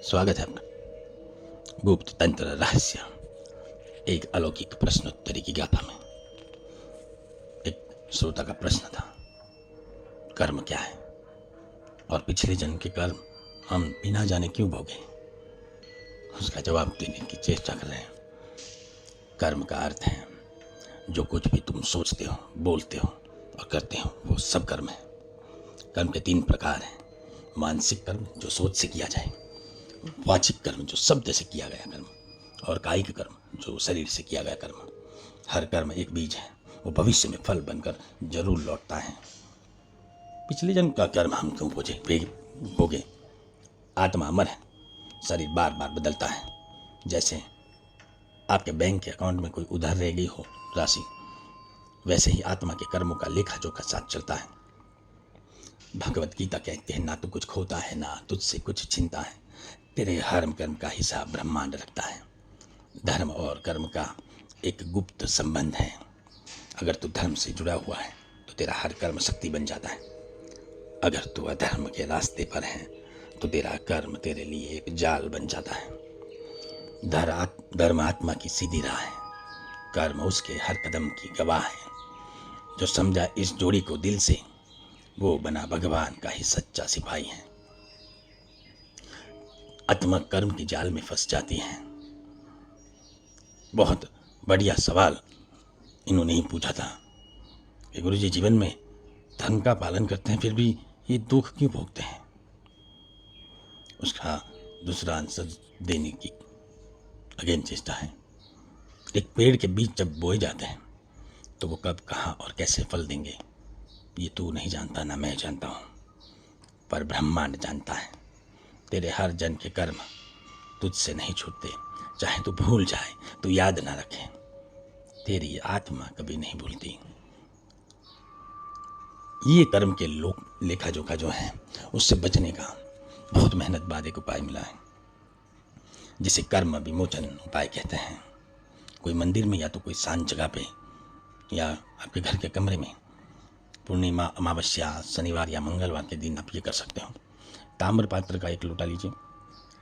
स्वागत है आपका गुप्त तंत्र रहस्य एक अलौकिक प्रश्नोत्तरी की गाथा में। एक श्रोता का प्रश्न था, कर्म क्या है और पिछले जन्म के कर्म हम बिना जाने क्यों भोगे। उसका जवाब देने की चेष्टा कर रहे हैं। कर्म का अर्थ है जो कुछ भी तुम सोचते हो, बोलते हो और करते हो वो सब कर्म है। कर्म के 3 प्रकार हैं। मानसिक कर्म जो सोच से किया जाए, वाचिक कर्म जो शब्द से किया गया कर्म, और कायिक कर्म जो शरीर से किया गया कर्म। हर कर्म एक बीज है, वो भविष्य में फल बनकर जरूर लौटता है। पिछले जन्म का कर्म हम क्यों भोगे। आत्मा अमर है, शरीर बार बार बदलता है। जैसे आपके बैंक के अकाउंट में कोई उधार रह गई हो राशि, वैसे ही आत्मा के कर्मों का लेखा जोखा साथ चलता है। भगवत गीता कहते हैं, ना तो कुछ खोता है ना तुझसे कुछ छिनता है, तेरे हर कर्म का हिसाब ब्रह्मांड रखता है। धर्म और कर्म का एक गुप्त संबंध है। अगर तू धर्म से जुड़ा हुआ है तो तेरा हर कर्म शक्ति बन जाता है। अगर तू अधर्म के रास्ते पर है तो तेरा कर्म तेरे लिए एक जाल बन जाता है। धर्म आत्मा की सीधी राह है, कर्म उसके हर कदम की गवाह है। जो समझा इस जोड़ी को दिल से, वो बना भगवान का ही सच्चा सिपाही है। आत्मा कर्म के जाल में फंस जाती है। बहुत बढ़िया सवाल इन्होंने ही पूछा था कि गुरुजी, जीवन में धर्म का पालन करते हैं फिर भी ये दुख क्यों भोगते हैं। उसका दूसरा आंसर देने की अगेन चेष्टा है। एक पेड़ के बीज जब बोए जाते हैं तो वो कब, कहाँ और कैसे फल देंगे ये तू नहीं जानता, ना मैं जानता हूँ, पर ब्रह्मांड जानता है। तेरे हर जन्म के कर्म तुझसे नहीं छूटते, चाहे तू भूल जाए तो याद ना रखे, तेरी आत्मा कभी नहीं भूलती। ये कर्म के लेखा जोखा जो है, उससे बचने का बहुत मेहनत बाद एक उपाय मिला है, जिसे कर्म विमोचन उपाय कहते हैं। कोई मंदिर में या तो कोई शांत जगह पे या आपके घर के कमरे में पूर्णिमा, अमावस्या, शनिवार या मंगलवार के दिन आप ये कर सकते हो। ताम्र पात्र का एक लोटा लीजिए,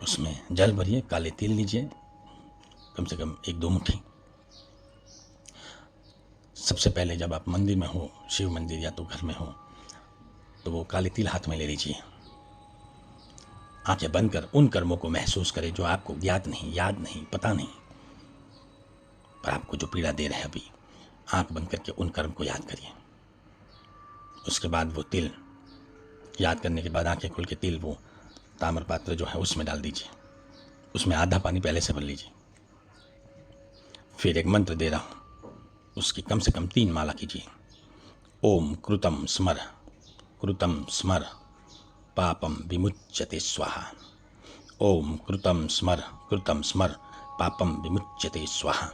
उसमें जल भरिए, काले तिल लीजिए, कम से कम 1-2 मुट्ठी। सबसे पहले जब आप मंदिर में हो, शिव मंदिर या तो घर में हो, तो वो काले तिल हाथ में ले लीजिए। आंखें बंद कर उन कर्मों को महसूस करें जो आपको ज्ञात नहीं, याद नहीं, पता नहीं, पर आपको जो पीड़ा दे रहे हैं। अभी आंख बंद करके उन कर्म को याद करिए। उसके बाद वो तिल याद करने के बाद आंखें खोल के तिल वो ताम्र पात्र जो है उसमें डाल दीजिए। उसमें आधा पानी पहले से भर लीजिए। फिर एक मंत्र दे रहा हूँ, उसकी कम से कम 3 माला कीजिए। ओम कृतम स्मर पापम विमुच्यते स्वाहा। ओम कृतम स्मर पापम विमुच्यते स्वाहा।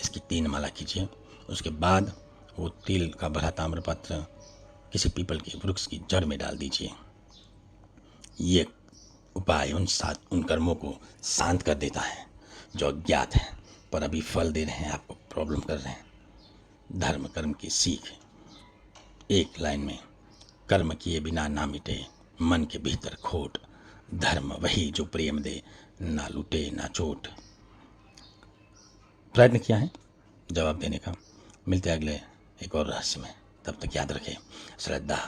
इसकी 3 माला कीजिए। उसके बाद वो तिल का भरा ताम्रपत्र किसी पीपल के वृक्ष की जड़ में डाल दीजिए। ये उपाय उन कर्मों को शांत कर देता है जो अज्ञात है पर अभी फल दे रहे हैं, आपको प्रॉब्लम कर रहे हैं। धर्म कर्म की सीख एक लाइन में, कर्म किए बिना ना मिटे मन के भीतर खोट, धर्म वही जो प्रेम दे ना लूटे ना चोट। प्रयत्न किया है जवाब देने का। मिलते अगले एक और रहस्य में, तब तक याद रखें, श्रद्धा,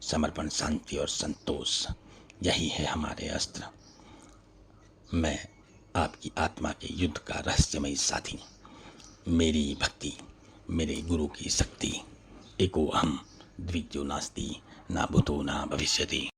समर्पण, शांति और संतोष यही है हमारे अस्त्र। मैं आपकी आत्मा के युद्ध का रहस्यमयी साथी। मेरी भक्ति, मेरे गुरु की शक्ति, एको अहम द्वितीयो नास्ति, ना भूतो ना भविष्यति।